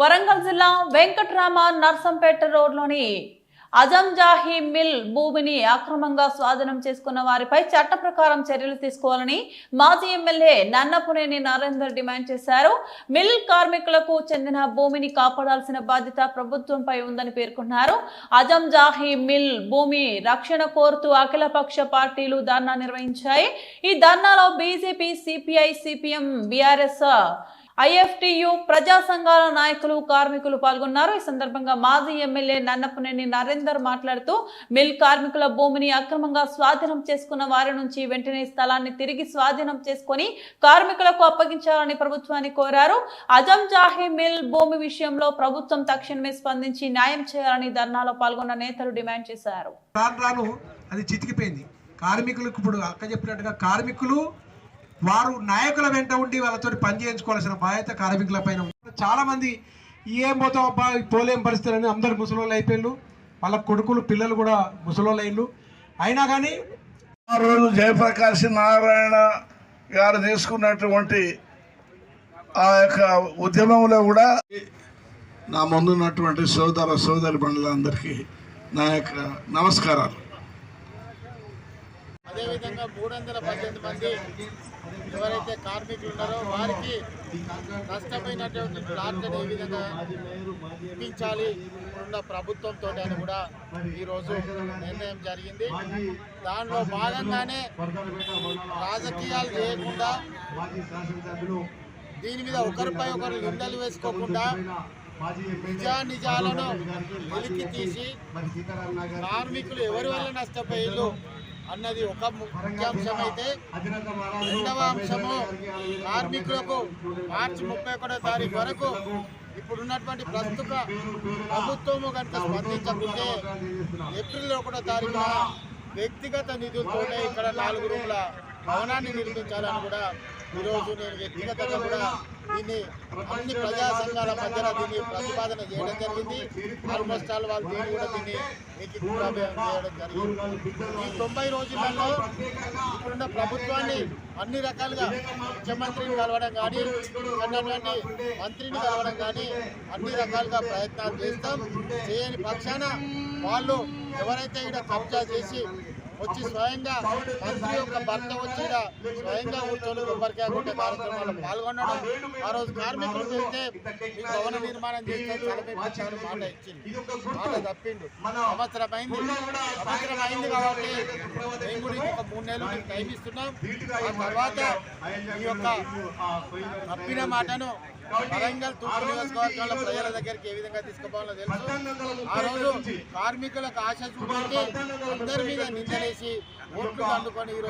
వరంగల్ జిల్లా వెంకట్రామ నర్సంపేట రోడ్లోని అజంజాహి మిల్ భూమిని అక్రమంగా స్వాధీనం చేసుకున్న వారిపై చట్ట ప్రకారం చర్యలు తీసుకోవాలని మాజీ ఎమ్మెల్యే నన్నపునేని నరేందర్ డిమాండ్ చేశారు. మిల్ కార్మికులకు చెందిన భూమిని కాపాడాల్సిన బాధ్యత ప్రభుత్వంపై ఉందని పేర్కొన్నారు. అజంజాహి మిల్ భూమి రక్షణ కోరుతూ అఖిలపక్ష పార్టీలు ధర్నా నిర్వహించాయి. ఈ ధర్నాలో BJP, CPI, CPM, BRS, IFTU, ప్రజా సంఘాల నాయకులు, కార్మికులు పాల్గొన్నారు. ఈ సందర్భంగా మాజీ ఎమ్మెల్యే నన్నపునేని నరేందర్ మాట్లాడుతూ మిల్ కార్మికుల భూమిని అక్రమంగా స్వాధీనం చేసుకున్న వారి నుంచి వెంటనే స్థలాన్ని తిరిగి స్వాధీనం చేసుకుని కార్మికులకు అప్పగించాలని ప్రభుత్వాన్ని కోరారు. అజంజాహి మిల్ భూమి విషయంలో ప్రభుత్వం తక్షణమే స్పందించి న్యాయం చేయాలని ధర్నాలో పాల్గొన్న నేతలు డిమాండ్ చేశారు. అది చితికిపోయింది. కార్మికులకు ఇప్పుడు అక్క చెప్పినట్టుగా కార్మికులు వారు నాయకుల వెంట ఉండి వాళ్ళతో పని చేయించుకోవాల్సిన బాధ్యత కార్మికుల పైన. చాలా మంది ఏం పోతాం అబ్బా పోలేం పరిస్థితులని అందరు ముసలోళ్ళు అయిపోయిళ్ళు, వాళ్ళ కొడుకులు పిల్లలు కూడా ముసలోళ్ళు అయ్యిండు. అయినా కానీ ఆ రోజు జయప్రకాశ్ నారాయణ గారు తీసుకున్నటువంటి ఆ యొక్క ఉద్యమంలో కూడా నా ముందున్నటువంటి సోదరి బంధువులందరికీ నా యొక్క నమస్కారాలు. అదేవిధంగా 318 మంది ఎవరైతే కార్మికులు ఉన్నారో వారికి నష్టమైనటువంటి ప్లాట్లను ఏ విధంగా ఇప్పించాలి ఇప్పుడున్న ప్రభుత్వంతో అని కూడా ఈరోజు నిర్ణయం జరిగింది. దానిలో భాగంగానే రాజకీయాలు చేయకుండా దీని మీద ఒకరిపై ఒకరు నిందలు వేసుకోకుండా నిజాలను వెలికి తీసి కార్మికులు ఎవరి వల్ల నష్టపోయారు అన్నది ఒక ముఖ్యాంశం అయితే, రెండవ అంశము కార్మికులకు మార్చి 31వ తారీఖు వరకు ఇప్పుడున్నటువంటి ప్రస్తుత ప్రభుత్వము కనుక స్పందించకుంటే ఏప్రిల్ 1వ తారీఖున వ్యక్తిగత నిధులతోనే ఇక్కడ 4 రూముల భవనాన్ని నిర్మించాలని కూడా ఈరోజు నేను వ్యక్తిగతంగా కూడా దీన్ని అన్ని ప్రజా సంఘాల మధ్యన దీన్ని ప్రతిపాదన చేయడం జరిగింది. ఆల్మోస్ట్ ఆల్ వాళ్ళు దీన్ని కూడా దీన్ని చేయడం జరిగింది. ఈ 90 రోజులలో ఇప్పుడున్న ప్రభుత్వాన్ని అన్ని రకాలుగా ముఖ్యమంత్రిని కలవడం కానీ, అన్నటువంటి మంత్రిని కలవడం కానీ అన్ని రకాలుగా ప్రయత్నాలు చేస్తాం. చేయని పక్షాన వాళ్ళు ఎవరైతే ఇక్కడ కబ్జా చేసి వచ్చి స్వయంగా మంత్రి యొక్క భర్త వచ్చి స్వయంగా కూర్చొని కొబ్బరికాయ కొట్టే కార్యక్రమాల్లో పాల్గొనడం, ఆ రోజు కార్మికులు వెళ్తే ఈ భవన నిర్మాణం చేస్తే చలపించాలని మాట ఇచ్చింది. మాట తప్పిండు. సంవత్సరం అయింది కాబట్టి మేము కూడా ఇంకొక 3 నెలలు టైం ఇస్తున్నాం. ఆ తర్వాత ఈ యొక్క తప్పిన మాటను వరంగల్ తూర్పు నియోజకవర్గాల ప్రజల దగ్గరికి ఏ విధంగా తీసుకుపోవాలో తెలుసు. ఆ రోజు కార్మికులకు ఆశ చూపెట్టి అందరి మీద నిందలేసి ఓట్లు అందుకొని ఈరోజు